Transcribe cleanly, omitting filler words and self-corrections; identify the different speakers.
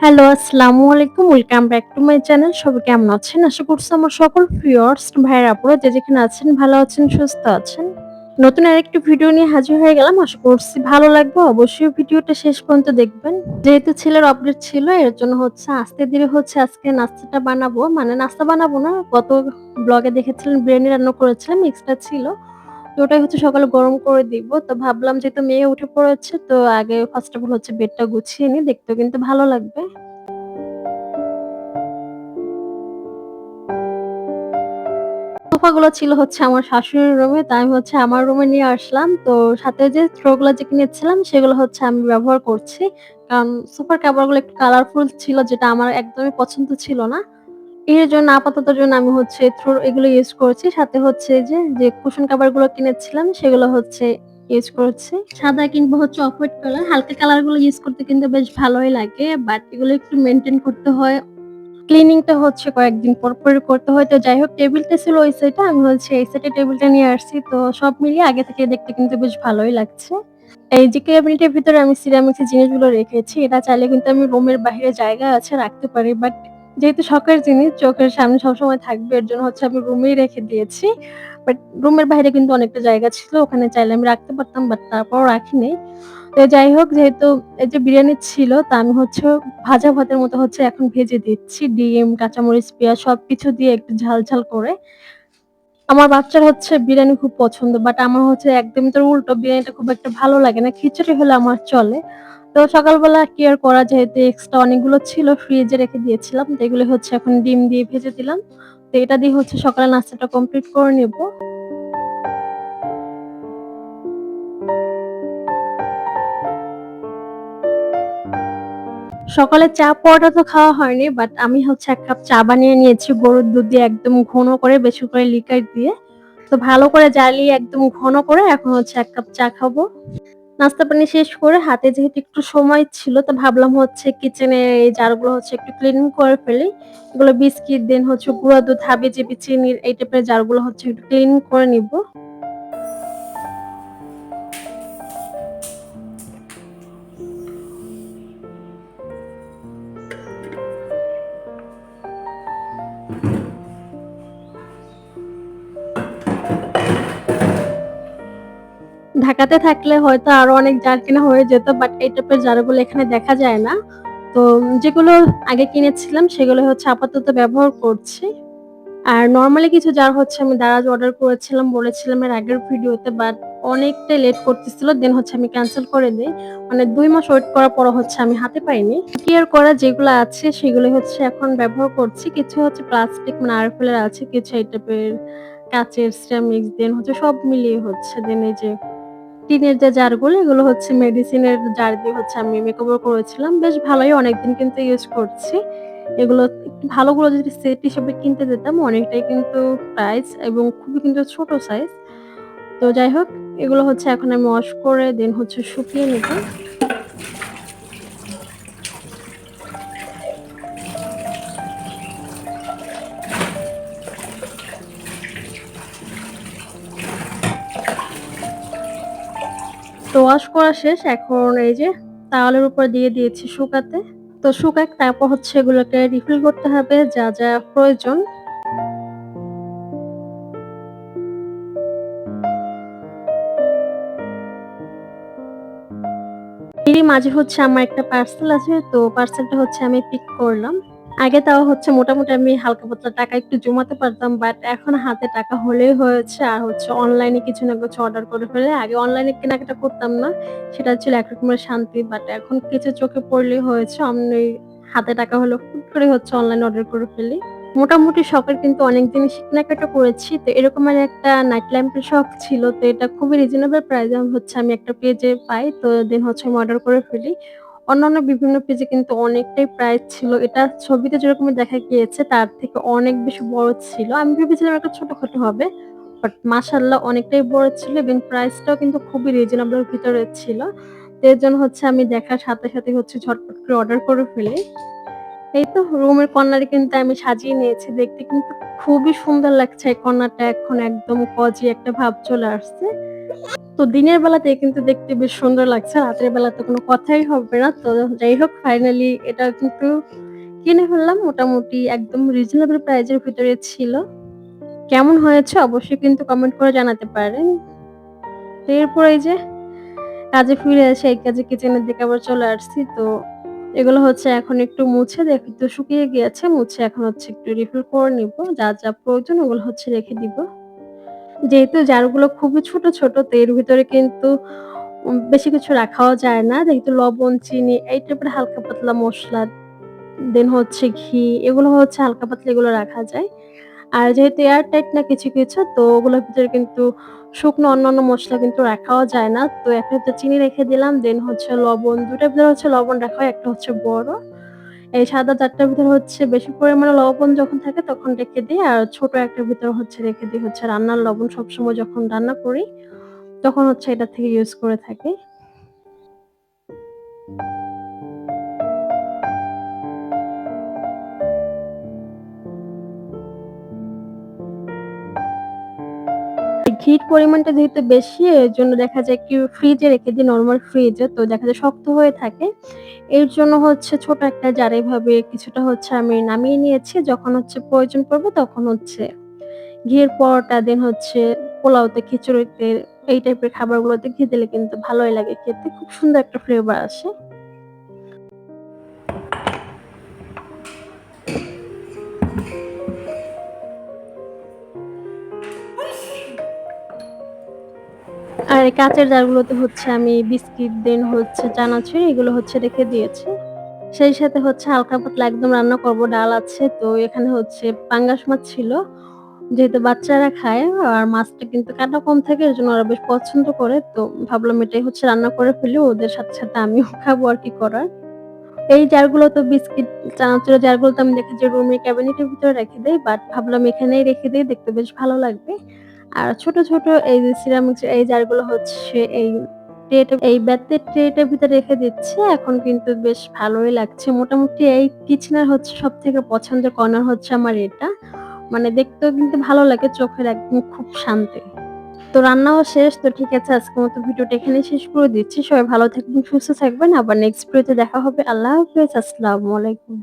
Speaker 1: Hello, আসসালামু আলাইকুম। Welcome back to my channel. সবাই কেমন আছেন? আশা করছি আমার সকল ভিউয়ার্স, ভাইয়েরা, আপুরা যে যেখানে আছেন ভালো আছেন, সুস্থ আছেন। নতুন আরেকটি ভিডিও নিয়ে হাজির হয়ে গেলাম। আশা করছি ভালো লাগবে। অবশ্যই ভিডিওটা শেষ পর্যন্ত দেখবেন। যেহেতু ছেলের আপডেট ছিল এর জন্য আস্তে ধীরে আজকে নাস্তাটা বানাবো। মানে নাস্তা বানাবো না। গত ব্লগে দেখেছিলেন বিরিয়ানি রান্না করেছিলাম, এক্সট্রা ছিল। তো ওটাই সকালে গরম করে দিব। তো ভাবলাম যেহেতু মেয়ে উঠে পড়েছে তো আগে ফার্স্ট অফ অল বেডটা গুছিয়ে নিই। দেখতেও কিন্তু ভালো লাগবে। সোফাগুলো ছিল আমার শাশুড়ির রুমে। তো আমি আমার রুমে নিয়ে আসলাম। তো সাথে যে থ্রো গুলা যে কিনেছিলাম সেগুলো আমি ব্যবহার করছি। কারণ সোফার কভারগুলো একটু কালারফুল ছিল যেটা আমার একদমই পছন্দ ছিল না। এর জন্য আপাততর জন্য আমি থ্রো এগুলো ইউজ করেছি। সাথে যে কুশন কভার গুলো কিনেছিলাম সেগুলো ইউজ করেছি। সাদা কিংবা অফ হোয়াইট কালার, হালকা কালার গুলো ইউজ করতে কিন্তু বেশ ভালোই লাগে। বাট এগুলো একটু মেইনটেইন করতে হয়। ক্লিনিংটা কয়েকদিন পর করতে হয়। তো যাই হোক টেবিলটা ছিল ওই সাইডে। আমি এই সাইডে টেবিলটা নিয়ে আসছি। তো সব মিলিয়ে আগে থেকে দেখতে কিন্তু বেশ ভালোই লাগছে। এই যে ক্যাবিনেটের ভিতরে আমি সিরামিক্স এর জিনিসগুলো রেখেছি। এটা চাইলে কিন্তু আমি রুমের বাহিরে জায়গা আছে রাখতে পারি। বাট যেহেতু শখের জিনিস চোখের সামনে সবসময় থাকবে এর জন্য আমি রুমেই রেখে দিয়েছি। বাট রুমের বাইরে কিন্তু অনেকটা জায়গা ছিল। ওখানে চাইলে আমি রাখতে পারতাম বাট তারপরও রাখি নাই। তো যাই হোক যেহেতু এই যে বিরিয়ানি ছিল তা আমি ভাজা ভাতের মতো এখন ভেজে দিচ্ছি। ডিম, কাঁচামরিচ, পেঁয়াজ সবকিছু দিয়ে একটু ঝাল, ঝাল করে। আমার বাচ্চার বিরিয়ানি খুব পছন্দ। বাট আমার একদমই তার উল্টো। বিরিয়ানিটা খুব একটা ভালো লাগে না। খিচুড়ি হলে আমার চলে। তো সকালবেলা কি আর করা, যেহেতু এক্সট্রা অনেকগুলো ছিল ফ্রিজে রেখে দিয়েছিলাম। তো এগুলো এখন ডিম দিয়ে ভেজে দিলাম। তো এটা দিয়ে সকালের নাস্তাটা কমপ্লিট করে নেব। সকালে চা পরোটা তো খাওয়া হয়নি। বাট আমি ১ কাপ চা বানিয়ে নিয়েছি গরুর দুধ দিয়ে একদম ঘন করে, বেশি করে লিকার দিয়ে। তো ভালো করে জ্বালিয়ে একদম ঘন করে এখন ১ কাপ চা খাবো। নাস্তা পানি শেষ করে হাতে যেহেতু একটু সময় ছিল তো ভাবলাম কিচেনের এই জারগুলো একটু ক্লিন করে ফেলি। এগুলো বিস্কিট দেন গুঁড়া দুধ, হাবিজাবি, চিনির এই টাইপের জারগুলো একটু ক্লিন করে নিব। ঢাকাতে থাকলে হয়তো আরো অনেক জার কেনা হয়ে যেত। বাট এই টাইপের জারগুলো এখানে দেখা যায় না। তো যেগুলো আগে কিনেছিলাম সেগুলো আপাতত ব্যবহার করছি। আর নরমালি কিছু জার আমি দারাজ অর্ডার করেছিলাম, বলেছিলাম এর আগের ভিডিওতে। বাট অনেকটাই লেট করতেছিল। দেন আমি ক্যানসেল করে দেই। মানে ২ মাস ওয়েট করার পরও আমি হাতে পাইনি। কি আর করা, যেগুলো আছে সেগুলো এখন ব্যবহার করছি। কিছু প্লাস্টিক মানে আরএফএল এর আছে, কিছু এই টাইপের কাঁচের, সিরামিক্স দেন সব মিলিয়ে দেন এই যে টিনের যে জারগুলো এগুলো মেডিসিনের জার দিয়ে আমি মেকওভার করেছিলাম। বেশ ভালোই, অনেকদিন কিন্তু ইউজ করছি। এগুলো একটু ভালোগুলো যদি সেট হিসেবে কিনতে যেতাম অনেকটাই কিন্তু প্রাইস এবং খুবই কিন্তু ছোট সাইজ। তো যাই হোক এগুলো এখন আমি ওয়াশ করে দেন শুকিয়ে নিব। তো ওয়াশ করা শেষ। এখন এই যে তাওয়ালের উপর দিয়ে দিয়েছি শুকাতে। তো শুকাক, তারপর এগুলোকে রিফিল করতে হবে যা, যা প্রয়োজন। এরই মাঝে আমার একটা পার্সেল আছে। তো পার্সেলটা আমি পিক করলাম। আগে তাও হচ্ছে মোটামুটি আমি হালকা পাতলা টাকা একটু জমাতে পারতাম। বাট এখন হাতে টাকা হলেই হয়েছে। আর হচ্ছে অনলাইনে কিছু না কিছু অর্ডার করে ফেলে। আগে অনলাইনে কেনাকাটা করতাম না। সেটা ছিল এক রকমের শান্তি। বাট এখন কিছু চোখে পড়লেই হয়েছে। অমনি হাতে টাকা হলে হুট করে হচ্ছে অনলাইনে অর্ডার করে ফেলি। মোটামুটি শখের কিন্তু অনেক জিনিসই কেনাকাটা করেছি। তো এরকমের একটা নাইট ল্যাম্পের শখ ছিল। তো এটা খুবই রিজনেবল প্রাইস এ হচ্ছে আমি একটা পেজে পাই। তো দেন হচ্ছে আমি অর্ডার করে ফেলি। অন্যান্য বিভিন্ন পেজে কিন্তু অনেকটাই প্রাইস ছিল। এটা ছবিতে যেরকমের দেখা গিয়েছে তার থেকে অনেক বেশি বড় ছিল। আমি ভেবেছিলাম একটা ছোটখাটো হবে। বাট মাশাআল্লাহ অনেকটাই বড় ছিল এবং প্রাইসটাও কিন্তু খুবই রিজনেবল এর ভিতরে ছিল। তো এর জন্য হচ্ছে আমি দেখার সাথে, সাথে হচ্ছে ঝটপট করে অর্ডার করে ফেলি। এই তো রুমের কর্নারে কিন্তু আমি সাজিয়ে নিয়েছি। দেখতে কিন্তু খুবই সুন্দর লাগছে এই কর্নারটা এখন একদম কোজি একটা ভাব চলে আসছে। তো দিনের বেলাতে কিন্তু দেখতে বেশ সুন্দর লাগছে। রাতের বেলা তো কোনো কথাই হবে না। তো যাই হোক ফাইনালি এটা কিন্তু কিনে ফেললাম। মোটামুটি একদম রিজনেবল প্রাইস এর ভিতরে ছিল। কেমন হয়েছে অবশ্যই কিন্তু কমেন্ট করে জানাতে পারেন। তো এরপর এই যে কাজে ফিরে এসে এই কাজে কিচেনের দিকে আবার চলে আসছি। তো এগুলো হচ্ছে এখন একটু মুছে একটু শুকিয়ে গিয়েছে। মুছে এখন হচ্ছে একটু রিফিল করে নিব। যা, যা প্রয়োজন ওগুলো হচ্ছে রেখে দিব। যেহেতু জারগুলো খুবই ছোট, ছোট তো এর ভিতরে কিন্তু বেশি কিছু রাখাও যায় না। যেহেতু লবণ, চিনি এই টাইপের হালকা পাতলা মসলা, দেন হচ্ছে ঘি এগুলো হচ্ছে হালকা পাতলা এগুলো রাখা যায়। আর যেহেতু এয়ার টাইট না কিছু, কিছু তো ওগুলোর ভিতরে কিন্তু শুকনো অন্যান্য মসলা কিন্তু রাখাও যায় না। তো একটা হচ্ছে চিনি রেখে দিলাম, দেন হচ্ছে লবণ ২ টার ভিতরে হচ্ছে লবণ রাখা হয়, একটা হচ্ছে বড়। এই সাদা ৪ টার ভিতরে হচ্ছে বেশি পরিমাণে লবণ যখন থাকে তখন রেখে দেই। আর ছোট একটার ভিতরে হচ্ছে রেখে দেই হচ্ছে রান্নার লবণ সবসময় যখন রান্না করি তখন হচ্ছে এটা থেকে ইউজ করে থাকি। ঘির পরিমাণটা যেহেতু বেশি এজন্য দেখা যায় কি ফ্রিজে রেখে দিই নরমাল ফ্রিজে। তো দেখা যায় শক্ত হয়ে থাকে। এর জন্য হচ্ছে ছোট একটা জারে এভাবে কিছুটা হচ্ছে আমি নামিয়ে নিয়েছি। যখন হচ্ছে প্রয়োজন পড়বে তখন হচ্ছে ঘিয়ের পরোটা দেন হচ্ছে পোলাওতে, খিচুড়িতে এই টাইপের খাবারগুলোতে ঘি দিলে কিন্তু ভালোই লাগে খেতে। খুব সুন্দর একটা ফ্লেভার আসে। আর এই কাঁচের জারগুলোতে হচ্ছে আমি বিস্কিট দেন হচ্ছে চানাচুর এগুলো হচ্ছে রেখে দিয়েছি। সেই সাথে হচ্ছে হালকা পাতলা একদম রান্না করব। ডাল আছে। তো এখানে হচ্ছে পাঙ্গাস মাছ ছিল। যেহেতু বাচ্চারা খায় আর মাছটা কিন্তু কাটা কম থাকে এজন্য ওরা বেশ পছন্দ করে। তো ভাবলাম এটাই হচ্ছে রান্না করে ফেলি। ওদের সাথে, সাথে আমিও খাবো আর কি করার। এই জারগুলো তো বিস্কিট, চানাচুরের জারগুলো তো আমি দেখি যে রুমের ক্যাবিনেটের ভিতরে রেখে দেই। বাট ভাবলাম এখানেই রেখে দেই, দেখতে বেশ ভালো লাগবে। আর ছোট, ছোট এই যে সিরামিক্স এই জারগুলো হচ্ছে এই বেতের ট্রেটার ভিতরে রেখে দিচ্ছি। এখন কিন্তু বেশ ভালোই লাগছে। মোটামুটি এই কিচেনের হচ্ছে সবথেকে পছন্দের কর্নার হচ্ছে আমার এটা। মানে দেখতেও কিন্তু ভালো লাগে, চোখের একদম খুব শান্তি। তো রান্নাও শেষ। তো ঠিক আছে আজকের মতো ভিডিওটা এখানেই শেষ করে দিচ্ছি। সবাই ভালো থাকবেন, সুস্থ থাকবেন। আবার নেক্সট ভিডিওতে দেখা হবে। আল্লাহ হাফেজ। আসসালামু আলাইকুম।